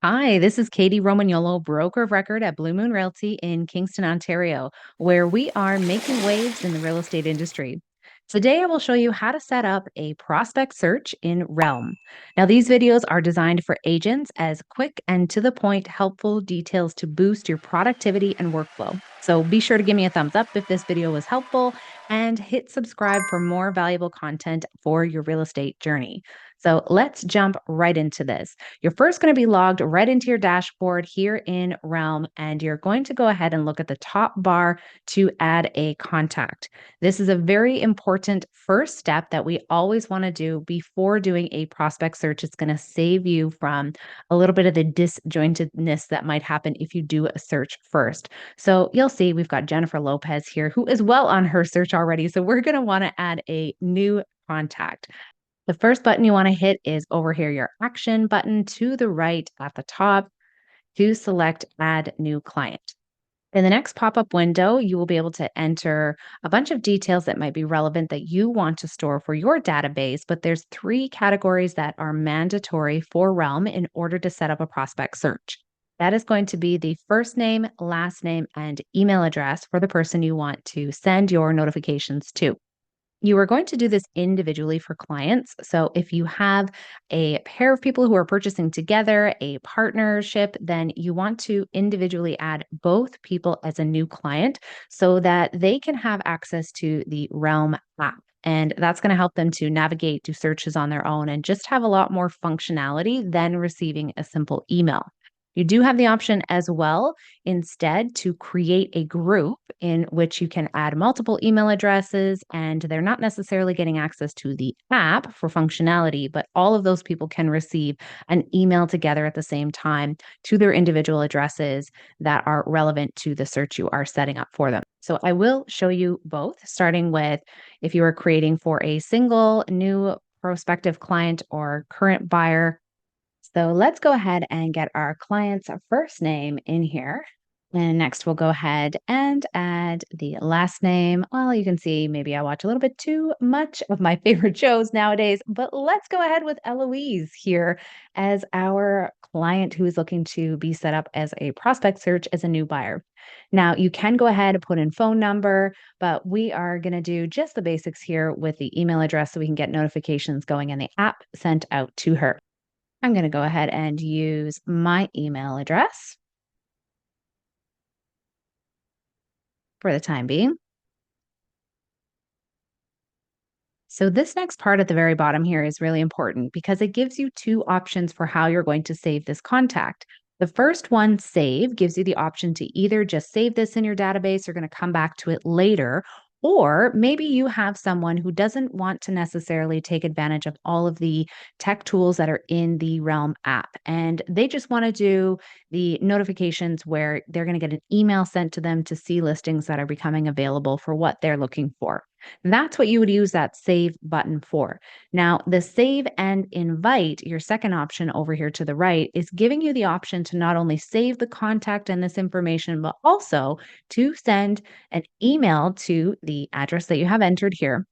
Hi, this is Kady Romagnuolo, broker of record at Blue Moon Realty in Kingston, Ontario, where we are making waves in the real estate industry. Today, I will show you how to set up a prospect search in Realm. Now, these videos are designed for agents as quick and to the point, helpful details to boost your productivity and workflow. So be sure to give me a thumbs up if this video was helpful and hit subscribe for more valuable content for your real estate journey. So let's jump right into this. You're first going to be logged right into your dashboard here in Realm, and you're going to go ahead and look at the top bar to add a contact. This is a very important first step that we always want to do before doing a prospect search. It's going to save you from a little bit of the disjointedness that might happen if you do a search first. So you'll see we've got Jennifer Lopez here, who is well on her search already. So we're going to want to add a new contact. The first button you want to hit is over here, your action button to the right at the top to select add new client. In the next pop-up window, you will be able to enter a bunch of details that might be relevant that you want to store for your database, but there's three categories that are mandatory for Realm in order to set up a prospect search. That is going to be the first name, last name, and email address for the person you want to send your notifications to. You are going to do this individually for clients. So if you have a pair of people who are purchasing together, a partnership, then you want to individually add both people as a new client so that they can have access to the Realm app. And that's going to help them to navigate, do searches on their own, and just have a lot more functionality than receiving a simple email. You do have the option as well instead to create a group in which you can add multiple email addresses, and they're not necessarily getting access to the app for functionality, but all of those people can receive an email together at the same time to their individual addresses that are relevant to the search you are setting up for them. So I will show you both, starting with if you are creating for a single new prospective client or current buyer. So let's go ahead and get our client's first name in here. And next we'll go ahead and add the last name. Well, you can see maybe I watch a little bit too much of my favorite shows nowadays, but let's go ahead with Eloise here as our client who is looking to be set up as a prospect search as a new buyer. Now, you can go ahead and put in phone number, but we are going to do just the basics here with the email address so we can get notifications going in the app sent out to her. I'm going to go ahead and use my email address for the time being. So this next part at the very bottom here is really important because it gives you two options for how you're going to save this contact. The first one, save, gives you the option to either just save this in your database, you're going to come back to it later, or maybe you have someone who doesn't want to necessarily take advantage of all of the tech tools that are in the Realm app. And they just want to do the notifications where they're going to get an email sent to them to see listings that are becoming available for what they're looking for. That's what you would use that save button for. Now, the save and invite, your second option over here to the right, is giving you the option to not only save the contact and this information, but also to send an email to the address that you have entered here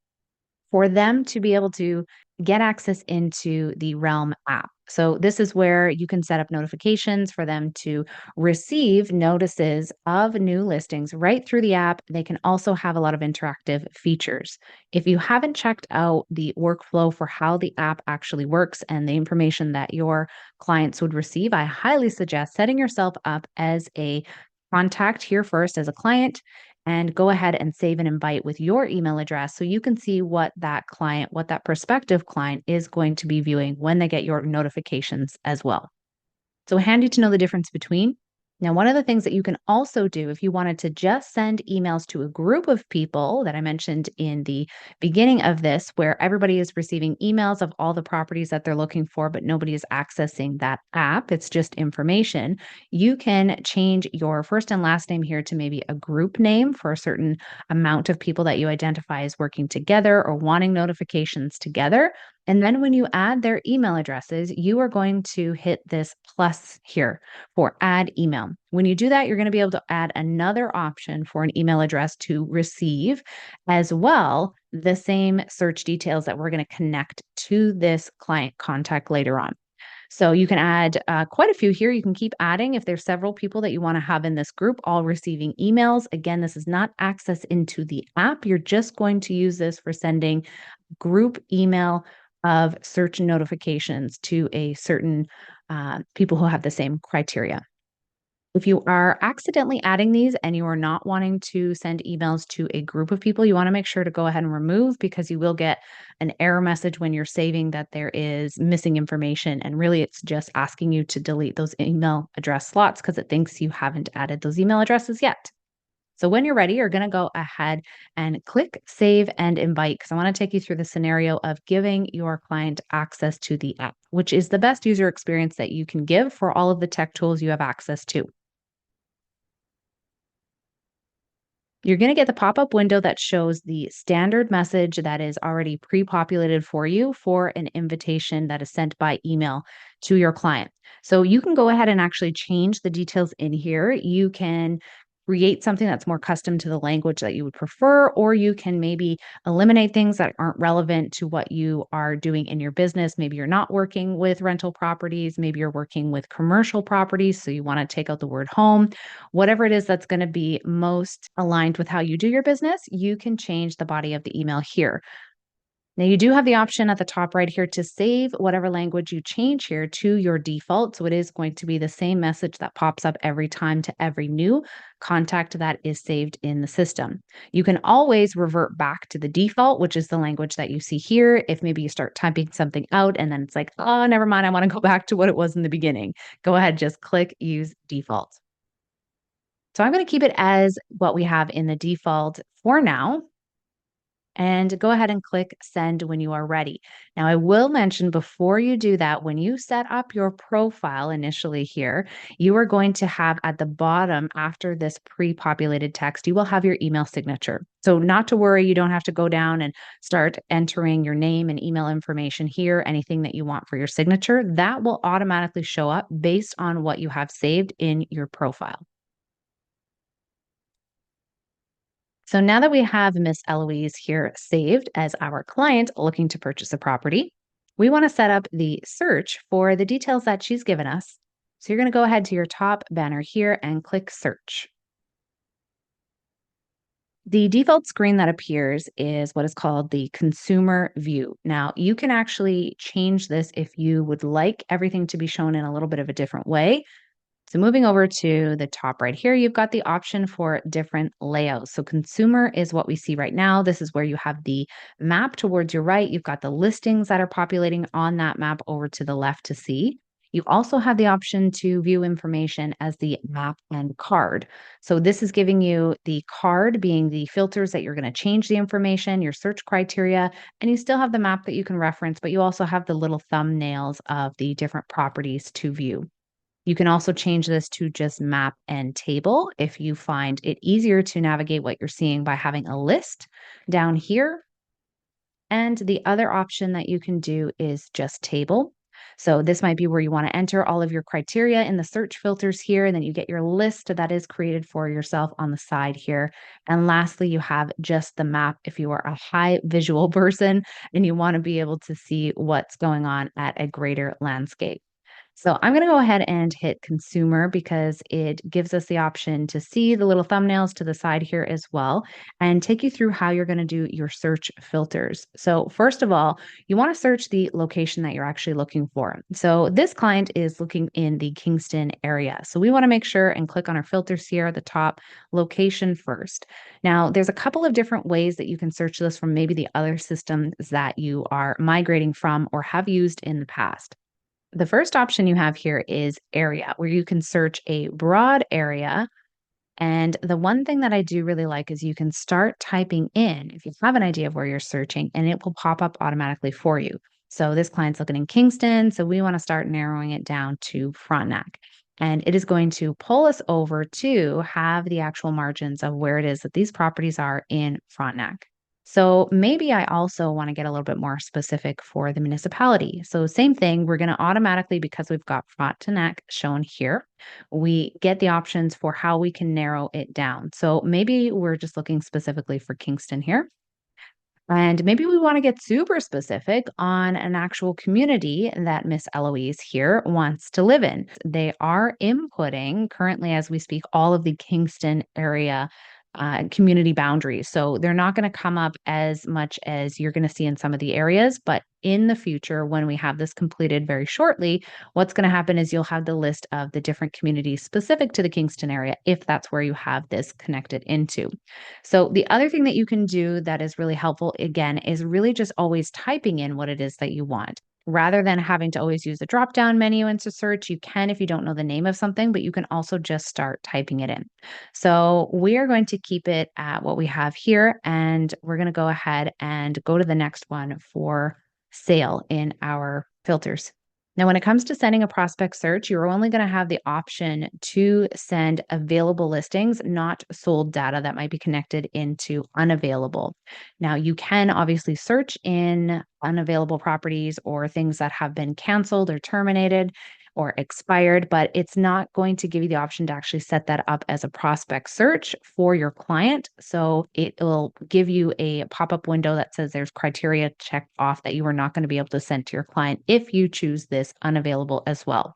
for them to be able to get access into the Realm app. So this is where you can set up notifications for them to receive notices of new listings right through the app. They can also have a lot of interactive features. If you haven't checked out the workflow for how the app actually works and the information that your clients would receive, I highly suggest setting yourself up as a contact here first as a client and go ahead and save an invite with your email address so you can see what that client, what that prospective client is going to be viewing when they get your notifications as well. So handy to know the difference between. Now, one of the things that you can also do if you wanted to just send emails to a group of people that I mentioned in the beginning of this, where everybody is receiving emails of all the properties that they're looking for, but nobody is accessing that app, it's just information, you can change your first and last name here to maybe a group name for a certain amount of people that you identify as working together or wanting notifications together. And then when you add their email addresses, you are going to hit this plus here for add email. When you do that, you're going to be able to add another option for an email address to receive as well the same search details that we're going to connect to this client contact later on. So you can add quite a few here. You can keep adding if there's several people that you want to have in this group all receiving emails. Again, this is not access into the app. You're just going to use this for sending group email of search notifications to a certain people who have the same criteria. If you are accidentally adding these and you are not wanting to send emails to a group of people, you want to make sure to go ahead and remove, because you will get an error message when you're saving that there is missing information. And really, it's just asking you to delete those email address slots because it thinks you haven't added those email addresses yet. So when you're ready, you're going to go ahead and click save and invite, because I want to take you through the scenario of giving your client access to the app, which is the best user experience that you can give for all of the tech tools you have access to. You're going to get the pop-up window that shows the standard message that is already pre-populated for you for an invitation that is sent by email to your client. So you can go ahead and actually change the details in here. You can create something that's more custom to the language that you would prefer, or you can maybe eliminate things that aren't relevant to what you are doing in your business. Maybe you're not working with rental properties, maybe you're working with commercial properties, so you want to take out the word home. Whatever it is that's going to be most aligned with how you do your business, you can change the body of the email here. Now, you do have the option at the top right here to save whatever language you change here to your default. So it is going to be the same message that pops up every time to every new contact that is saved in the system. You can always revert back to the default, which is the language that you see here. If maybe you start typing something out and then it's like, oh, never mind, I want to go back to what it was in the beginning. Go ahead, just click use default. So I'm going to keep it as what we have in the default for now, and go ahead and click send when you are ready. Now, I will mention before you do that, when you set up your profile initially here, you are going to have at the bottom after this pre-populated text, you will have your email signature. So not to worry, you don't have to go down and start entering your name and email information here, anything that you want for your signature. That will automatically show up based on what you have saved in your profile. So now that we have Miss Eloise here saved as our client looking to purchase a property, we want to set up the search for the details that she's given us. So you're going to go ahead to your top banner here and click search. The default screen that appears is what is called the consumer view. Now, you can actually change this if you would like everything to be shown in a little bit of a different way. So moving over to the top right here, you've got the option for different layouts. So consumer is what we see right now. This is where you have the map towards your right. You've got the listings that are populating on that map over to the left to see. You also have the option to view information as the map and card. So this is giving you the card being the filters that you're going to change the information, your search criteria, and you still have the map that you can reference, but you also have the little thumbnails of the different properties to view. You can also change this to just map and table if you find it easier to navigate what you're seeing by having a list down here. And the other option that you can do is just table. So this might be where you want to enter all of your criteria in the search filters here, and then you get your list that is created for yourself on the side here. And lastly, you have just the map if you are a high visual person and you want to be able to see what's going on at a greater landscape. So I'm going to go ahead and hit consumer because it gives us the option to see the little thumbnails to the side here as well, and take you through how you're going to do your search filters. So first of all, you want to search the location that you're actually looking for. So this client is looking in the Kingston area. So we want to make sure and click on our filters here at the top, location first. Now, there's a couple of different ways that you can search this from maybe the other systems that you are migrating from or have used in the past. The first option you have here is area, where you can search a broad area. And the one thing that I do really like is you can start typing in if you have an idea of where you're searching, and it will pop up automatically for you. So this client's looking in Kingston, so we want to start narrowing it down to Frontenac. And it is going to pull us over to have the actual margins of where it is that these properties are in Frontenac. So maybe I also want to get a little bit more specific for the municipality. So same thing, we're going to automatically, because we've got Frontenac shown here, we get the options for how we can narrow it down. So maybe we're just looking specifically for Kingston here. And maybe we want to get super specific on an actual community that Miss Eloise here wants to live in. They are inputting currently, as we speak, all of the Kingston area community boundaries. So they're not going to come up as much as you're going to see in some of the areas. But in the future, when we have this completed very shortly, what's going to happen is you'll have the list of the different communities specific to the Kingston area, if that's where you have this connected into. So the other thing that you can do that is really helpful, again, is really just always typing in what it is that you want. Rather than having to always use the drop down menu and to search, you can if you don't know the name of something, but you can also just start typing it in. So we are going to keep it at what we have here, and we're going to go ahead and go to the next one for sale in our filters. Now, when it comes to sending a prospect search, you're only going to have the option to send available listings, not sold data that might be connected into unavailable. Now, you can obviously search in unavailable properties or things that have been canceled or terminated or expired, but it's not going to give you the option to actually set that up as a prospect search for your client. So it will give you a pop up window that says there's criteria checked off that you are not going to be able to send to your client if you choose this unavailable as well.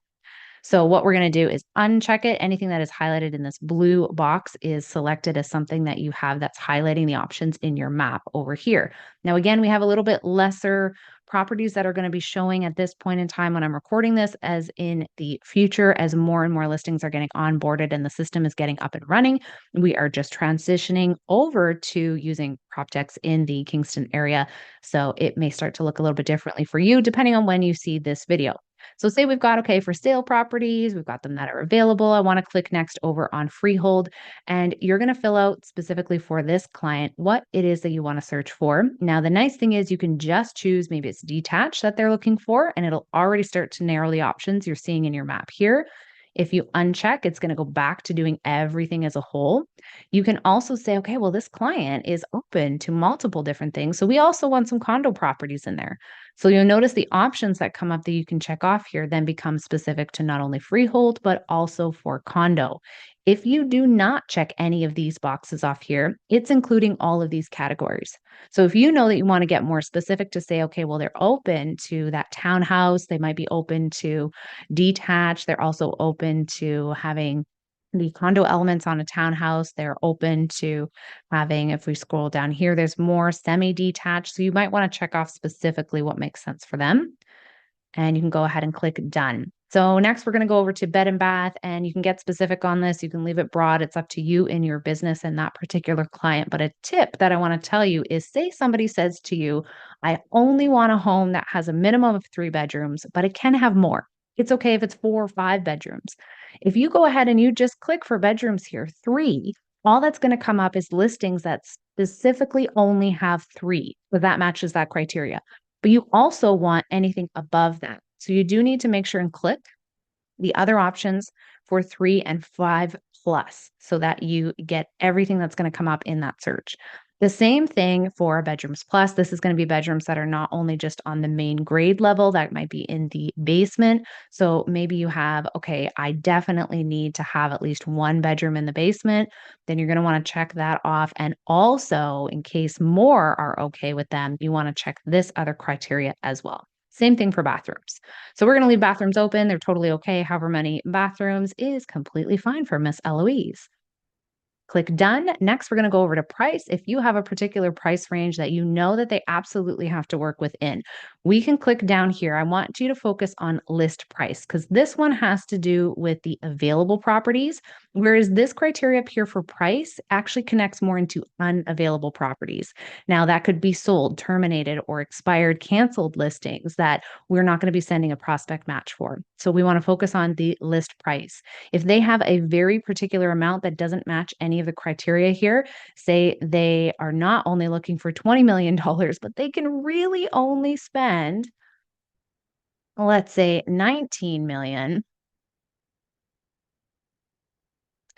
So what we're going to do is uncheck it. Anything that is highlighted in this blue box is selected as something that you have that's highlighting the options in your map over here. Now, again, we have a little bit lesser properties that are going to be showing at this point in time when I'm recording this, as in the future, as more and more listings are getting onboarded and the system is getting up and running. We are just transitioning over to using ProptX in the Kingston area. So it may start to look a little bit differently for you depending on when you see this video. So say we've got, okay, for sale properties, we've got them that are available. I want to click next over on freehold. And you're going to fill out specifically for this client what it is that you want to search for. Now, the nice thing is you can just choose, maybe it's detached that they're looking for, and it'll already start to narrow the options you're seeing in your map here. If you uncheck, it's going to go back to doing everything as a whole. You can also say, okay, well, this client is open to multiple different things. So we also want some condo properties in there. So you'll notice the options that come up that you can check off here then become specific to not only freehold, but also for condo. If you do not check any of these boxes off here, it's including all of these categories. So if you know that you want to get more specific to say, okay, well, they're open to that townhouse, they might be open to detached, they're also open to having the condo elements on a townhouse, they're open to having, if we scroll down here, there's more semi-detached. So you might want to check off specifically what makes sense for them. And you can go ahead and click done. So next we're going to go over to bed and bath, and you can get specific on this. You can leave it broad. It's up to you in your business and that particular client. But a tip that I want to tell you is, say somebody says to you, I only want a home that has a minimum of 3 bedrooms, but it can have more. It's okay if it's 4 or 5 bedrooms. If you go ahead and you just click for bedrooms here, 3, all that's going to come up is listings that specifically only have 3. So that matches that criteria. But you also want anything above that. So you do need to make sure and click the other options for 3 and 5 plus so that you get everything that's going to come up in that search. The same thing for bedrooms plus. This is going to be bedrooms that are not only just on the main grade level, that might be in the basement. So maybe you have, okay, I definitely need to have at least 1 bedroom in the basement. Then you're going to want to check that off. And also, in case more are okay with them, you want to check this other criteria as well. Same thing for bathrooms. So we're going to leave bathrooms open. They're totally okay. However many bathrooms is completely fine for Miss Eloise. Click done. Next, we're going to go over to price. If you have a particular price range that you know that they absolutely have to work within, we can click down here. I want you to focus on list price because this one has to do with the available properties, whereas this criteria up here for price actually connects more into unavailable properties. Now, that could be sold, terminated, or expired, canceled listings that we're not going to be sending a prospect match for. So we want to focus on the list price. If they have a very particular amount that doesn't match any of the criteria here, say they are not only looking for $20 million, but they can really only spend, let's say, 19 million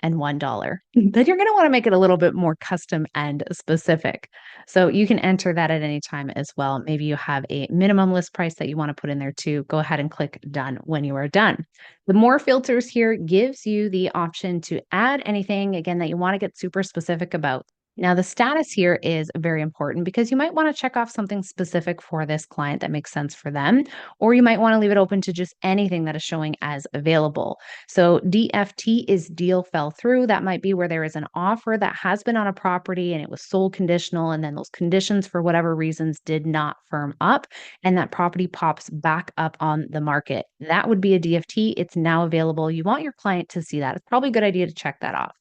and $1, then you're going to want to make it a little bit more custom and specific. So you can enter that at any time as well. Maybe you have a minimum list price that you want to put in there too. Go ahead and click done when you are done. The more filters here gives you the option to add anything, again, that you want to get super specific about. Now, the status here is very important because you might want to check off something specific for this client that makes sense for them, or you might want to leave it open to just anything that is showing as available. So, DFT is deal fell through. That might be where there is an offer that has been on a property and it was sold conditional, and then those conditions, for whatever reasons, did not firm up, and that property pops back up on the market. That would be a DFT. It's now available. You want your client to see that. It's probably a good idea to check that off.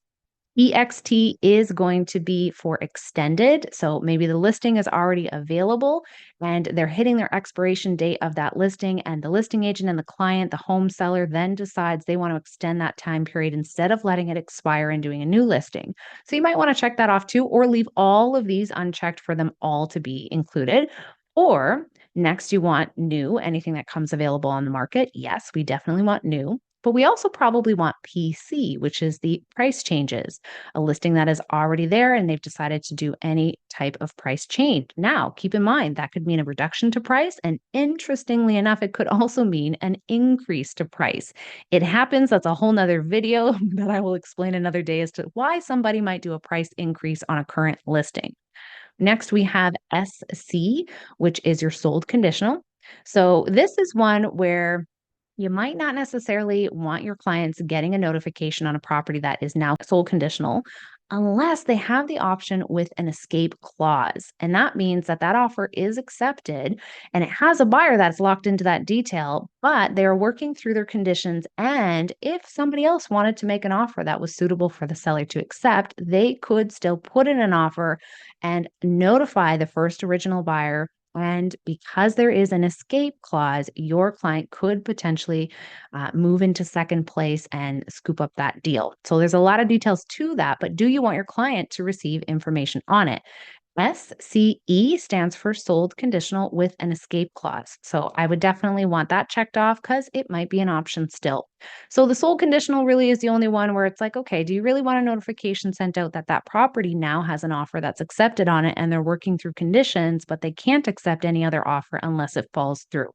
EXT is going to be for extended. So maybe the listing is already available and they're hitting their expiration date of that listing, and the listing agent and the client, the home seller, then decides they want to extend that time period instead of letting it expire and doing a new listing. So you might want to check that off too, or leave all of these unchecked for them all to be included. Or next, you want new, anything that comes available on the market. Yes, we definitely want new. But we also probably want PC, which is the price changes, a listing that is already there and they've decided to do any type of price change. Now, keep in mind that could mean a reduction to price. And interestingly enough, it could also mean an increase to price. It happens. That's a whole nother video that I will explain another day as to why somebody might do a price increase on a current listing. Next, we have SC, which is your sold conditional. So this is one where you might not necessarily want your clients getting a notification on a property that is now sold conditional unless they have the option with an escape clause. And that means that that offer is accepted and it has a buyer that's locked into that detail, but they're working through their conditions. And if somebody else wanted to make an offer that was suitable for the seller to accept, they could still put in an offer and notify the first original buyer. And because there is an escape clause, your client could potentially move into second place and scoop up that deal. So there's a lot of details to that, but do you want your client to receive information on it? SCE stands for sold conditional with an escape clause. So I would definitely want that checked off because it might be an option still. So the sold conditional really is the only one where it's like, okay, do you really want a notification sent out that that property now has an offer that's accepted on it and they're working through conditions, but they can't accept any other offer unless it falls through?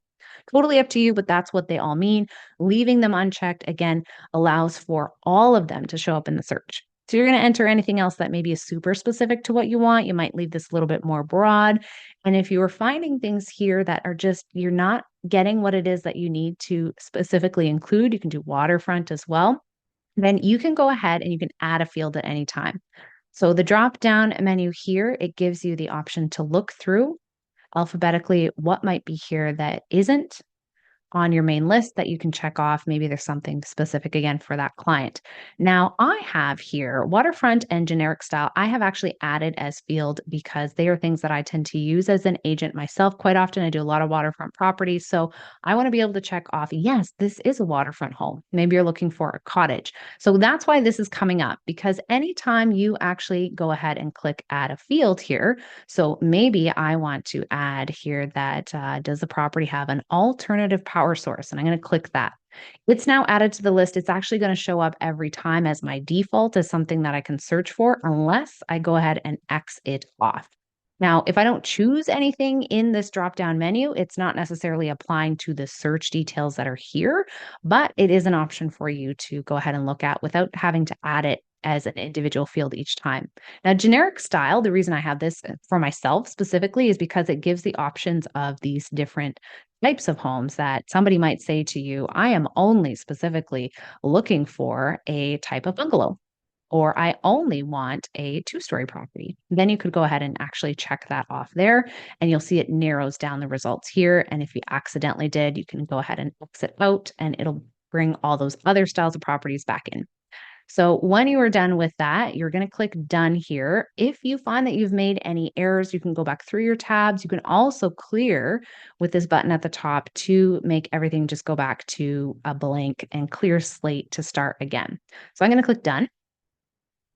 Totally up to you, but that's what they all mean. Leaving them unchecked, again, allows for all of them to show up in the search. So you're going to enter anything else that maybe is super specific to what you want. You might leave this a little bit more broad. And if you are finding things here that are just, you're not getting what it is that you need to specifically include, you can do waterfront as well. Then you can go ahead and you can add a field at any time. So the drop down menu here, it gives you the option to look through alphabetically what might be here that isn't on your main list that you can check off. Maybe there's something specific again for that client. Now, I have here waterfront and generic style. I have actually added as field because they are things that I tend to use as an agent myself quite often. I do a lot of waterfront properties. So I want to be able to check off, yes, this is a waterfront home. Maybe you're looking for a cottage. So that's why this is coming up, because anytime you actually go ahead and click add a field here, so maybe I want to add here that does the property have an alternative power source? And I'm going to click that. It's now added to the list. It's actually going to show up every time as my default as something that I can search for unless I go ahead and X it off. Now, if I don't choose anything in this drop down menu, it's not necessarily applying to the search details that are here, but it is an option for you to go ahead and look at without having to add it as an individual field each time. Now, generic style, the reason I have this for myself specifically is because it gives the options of these different types of homes that somebody might say to you, I am only specifically looking for a type of bungalow, or I only want a two-story property. Then you could go ahead and actually check that off there, and you'll see it narrows down the results here. And if you accidentally did, you can go ahead and exit out and it'll bring all those other styles of properties back in. So when you are done with that, you're going to click done here. If you find that you've made any errors, you can go back through your tabs. You can also clear with this button at the top to make everything just go back to a blank and clear slate to start again. So I'm going to click done.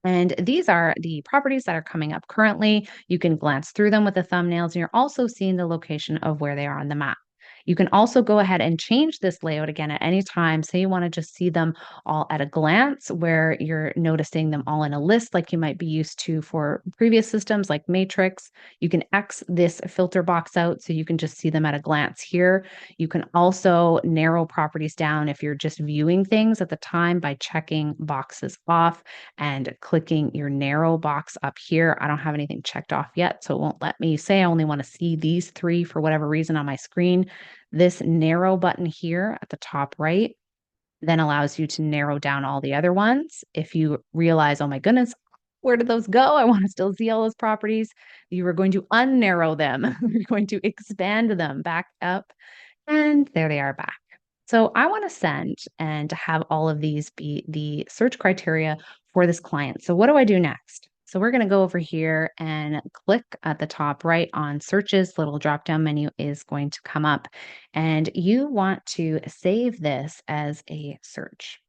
And these are the properties that are coming up currently. You can glance through them with the thumbnails, and you're also seeing the location of where they are on the map. You can also go ahead and change this layout again at any time. Say you want to just see them all at a glance, where you're noticing them all in a list like you might be used to for previous systems like Matrix. You can X this filter box out so you can just see them at a glance here. You can also narrow properties down if you're just viewing things at the time by checking boxes off and clicking your narrow box up here. I don't have anything checked off yet, so it won't let me. Say I only want to see these three for whatever reason on my screen. This narrow button here at the top right then allows you to narrow down all the other ones. If you realize, oh my goodness, where did those go? I want to still see all those properties. You are going to unnarrow them. You're going to expand them back up, and there they are back. So I want to send and to have all of these be the search criteria for this client. So what do I do next? So we're going to go over here and click at the top right on searches. Little drop down menu is going to come up, and you want to save this as a search.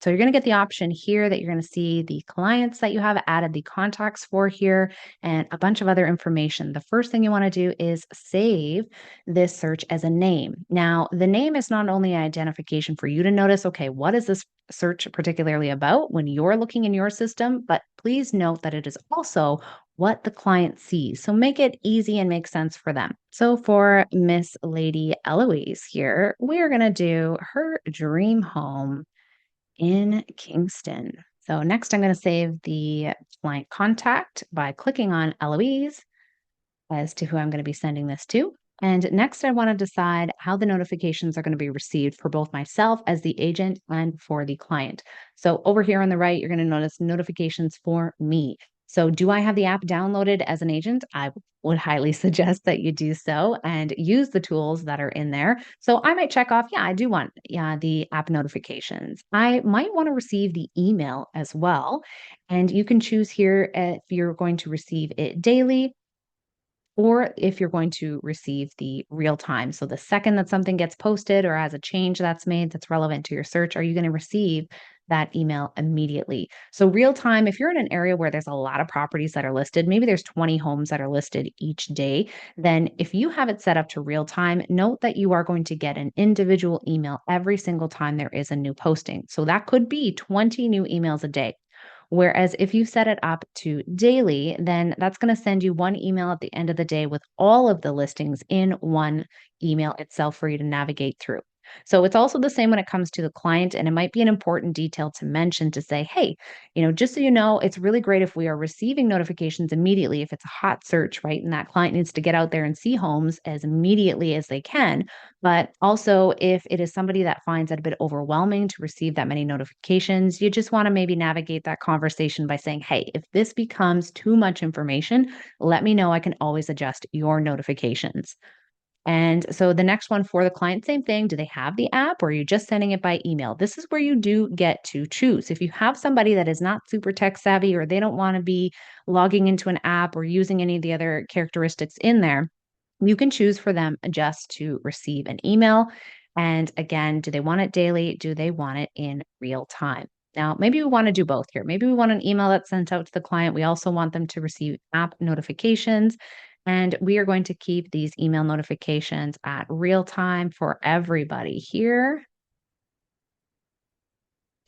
So you're going to get the option here that you're going to see the clients that you have added the contacts for here and a bunch of other information. The first thing you want to do is save this search as a name. Now, the name is not only identification for you to notice, okay, what is this search particularly about when you're looking in your system, but please note that it is also what the client sees. So make it easy and make sense for them. So for Miss Lady Eloise here, we're going to do her dream home in Kingston. So next I'm going to save the client contact by clicking on Eloise as to who I'm going to be sending this to. And next I want to decide how the notifications are going to be received for both myself as the agent and for the client. So over here on the right, you're going to notice notifications for me. So do I have the app downloaded as an agent? I would highly suggest that you do so and use the tools that are in there. So I might check off, yeah, I do want the app notifications. I might want to receive the email as well. And you can choose here if you're going to receive it daily or if you're going to receive the real time. So the second that something gets posted or has a change that's made that's relevant to your search, are you going to receive that email immediately? So real time, if you're in an area where there's a lot of properties that are listed, maybe there's 20 homes that are listed each day, then if you have it set up to real time, note that you are going to get an individual email every single time there is a new posting. So that could be 20 new emails a day. Whereas if you set it up to daily, then that's going to send you one email at the end of the day with all of the listings in one email itself for you to navigate through. So it's also the same when it comes to the client, and it might be an important detail to mention to say, hey, just so you know, it's really great if we are receiving notifications immediately if it's a hot search, right? And that client needs to get out there and see homes as immediately as they can. But also, if it is somebody that finds it a bit overwhelming to receive that many notifications, you just want to maybe navigate that conversation by saying, hey, if this becomes too much information, let me know. I can always adjust your notifications. And so the next one for the client, same thing. Do they have the app or are you just sending it by email? This is where you do get to choose. If you have somebody that is not super tech savvy or they don't want to be logging into an app or using any of the other characteristics in there, you can choose for them just to receive an email. And again, do they want it daily? Do they want it in real time? Now, maybe we want to do both here. Maybe we want an email that's sent out to the client. We also want them to receive app notifications. And we are going to keep these email notifications at real time for everybody here.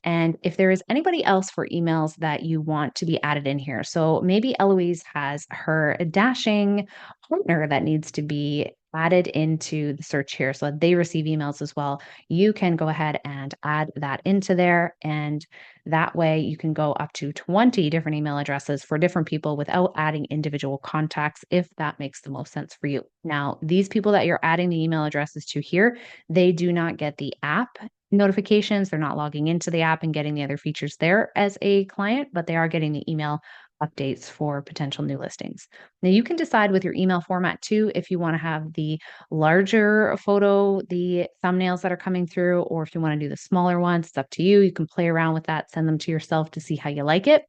And if there is anybody else for emails that you want to be added in here, so maybe Eloise has her dashing partner that needs to be added into the search here so that they receive emails as well. You can go ahead and add that into there. And that way you can go up to 20 different email addresses for different people without adding individual contacts if that makes the most sense for you. Now, these people that you're adding the email addresses to here, they do not get the app notifications. They're not logging into the app and getting the other features there as a client, but they are getting the email updates for potential new listings. Now you can decide with your email format too if you want to have the larger photo, the thumbnails that are coming through, or if you want to do the smaller ones, it's up to you. You can play around with that, send them to yourself to see how you like it.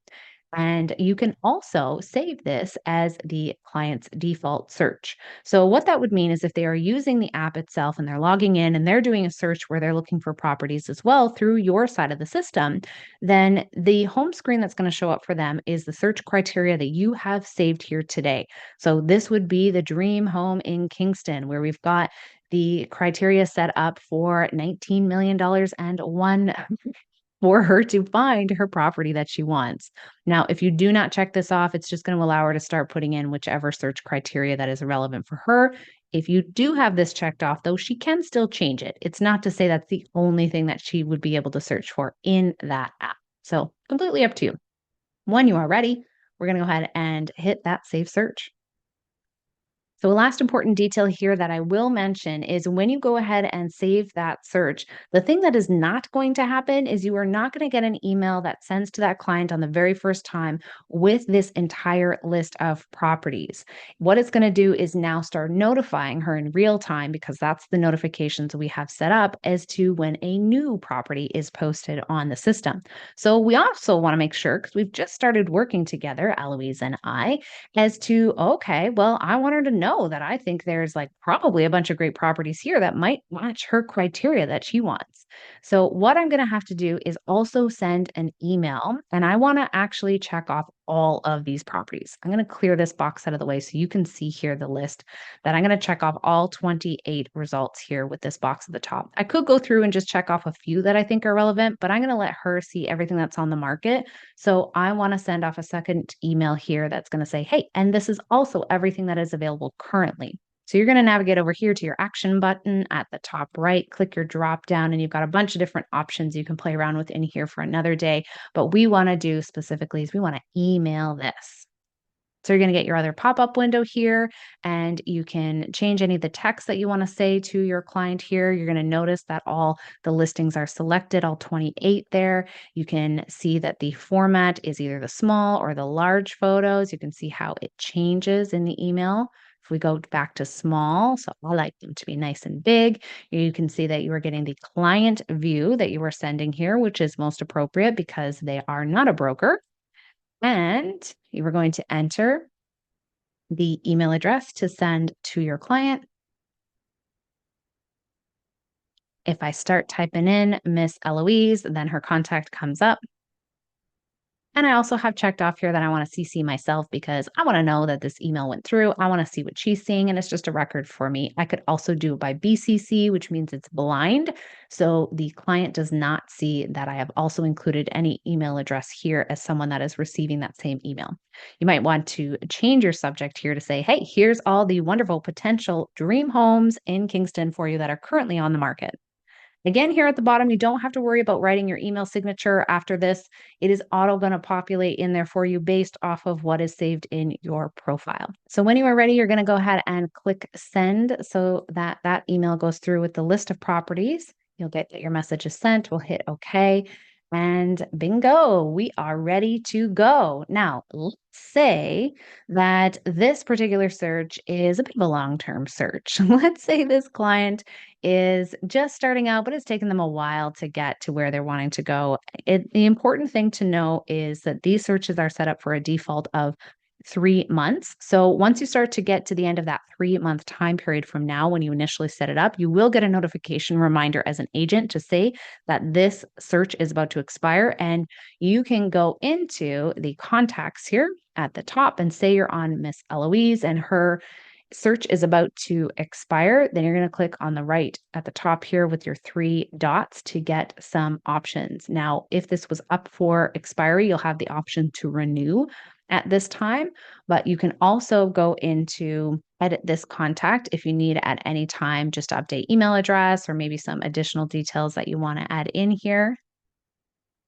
And you can also save this as the client's default search. So, what that would mean is if they are using the app itself and they're logging in and they're doing a search where they're looking for properties as well through your side of the system, then the home screen that's going to show up for them is the search criteria that you have saved here today. So, this would be the dream home in Kingston, where we've got The criteria set up for $19 million and one for her to find her property that she wants. Now, if you do not check this off, it's just going to allow her to start putting in whichever search criteria that is relevant for her. If you do have this checked off, though, she can still change it. It's not to say that's the only thing that she would be able to search for in that app. So, completely up to you. When you are ready, we're going to go ahead and hit that save search. So, a last important detail here that I will mention is when you go ahead and save that search, the thing that is not going to happen is you are not going to get an email that sends to that client on the very first time with this entire list of properties. What it's going to do is now start notifying her in real time, because that's the notifications we have set up as to when a new property is posted on the system. So, we also want to make sure, because we've just started working together, Eloise and I, as to, okay, well, I want her to know that I think there's like probably a bunch of great properties here that might match her criteria that she wants. So, what I'm going to have to do is also send an email, and I want to actually check off all of these properties. I'm going to clear this box out of the way so you can see here the list that I'm going to check off all 28 results here with this box at the top. I could go through and just check off a few that I think are relevant, but I'm going to let her see everything that's on the market. So I want to send off a second email here that's going to say, hey, and this is also everything that is available currently. So you're going to navigate over here to your action button at the top right, click your drop down, and you've got a bunch of different options you can play around with in here for another day. But we want to do specifically is we want to email this. So you're going to get your other pop-up window here, and you can change any of the text that you want to say to your client here. You're going to notice that all the listings are selected, all 28 there. You can see that the format is either the small or the large photos. You can see how it changes in the email. If we go back to small, so I like them to be nice and big, you can see that you are getting the client view that you are sending here, which is most appropriate because they are not a broker. And you are going to enter the email address to send to your client. If I start typing in Miss Eloise, then her contact comes up. And I also have checked off here that I want to CC myself because I want to know that this email went through. I want to see what she's seeing, and it's just a record for me. I could also do it by BCC, which means it's blind. So the client does not see that I have also included any email address here as someone that is receiving that same email. You might want to change your subject here to say, hey, here's all the wonderful potential dream homes in Kingston for you that are currently on the market. Again, here at the bottom, you don't have to worry about writing your email signature after this. It is auto going to populate in there for you based off of what is saved in your profile. So when you are ready, you're going to go ahead and click send so that that email goes through with the list of properties. You'll get that your message is sent. We'll hit OK. And bingo, we are ready to go. Now, let's say that this particular search is a bit of a long-term search. Let's say this client is just starting out, but it's taken them a while to get to where they're wanting to go. The important thing to know is that these searches are set up for a default of 3 months. So once you start to get to the end of that 3-month time period from now, when you initially set it up, you will get a notification reminder as an agent to say that this search is about to expire. And you can go into the contacts here at the top and say you're on Miss Eloise and her search is about to expire. Then you're going to click on the right at the top here with your 3 dots to get some options. Now, if this was up for expiry, you'll have the option to renew at this time, but you can also go into edit this contact if you need at any time just to update email address or maybe some additional details that you want to add in here.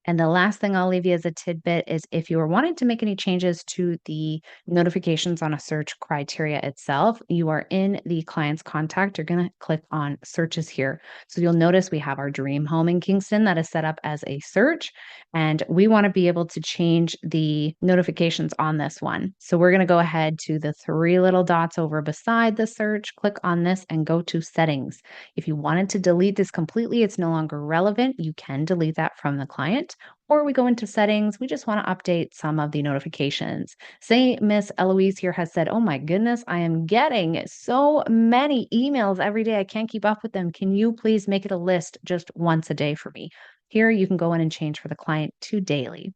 And the last thing I'll leave you as a tidbit is if you are wanting to make any changes to the notifications on a search criteria itself, you are in the client's contact. You're going to click on searches here. So you'll notice we have our dream home in Kingston that is set up as a search, and we want to be able to change the notifications on this one. So we're going to go ahead to the 3 little dots over beside the search, click on this and go to settings. If you wanted to delete this completely, it's no longer relevant. You can delete that from the client. Or we go into settings, we just want to update some of the notifications. Say Miss Eloise here has said, oh my goodness, I am getting so many emails every day. I can't keep up with them. Can you please make it a list just once a day for me? Here you can go in and change for the client to daily.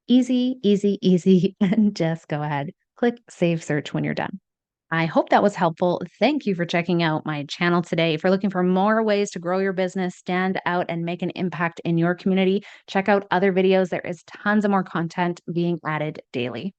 Easy, easy, easy. And just go ahead, click save search when you're done. I hope that was helpful. Thank you for checking out my channel today. If you're looking for more ways to grow your business, stand out, and make an impact in your community, check out other videos. There is tons of more content being added daily.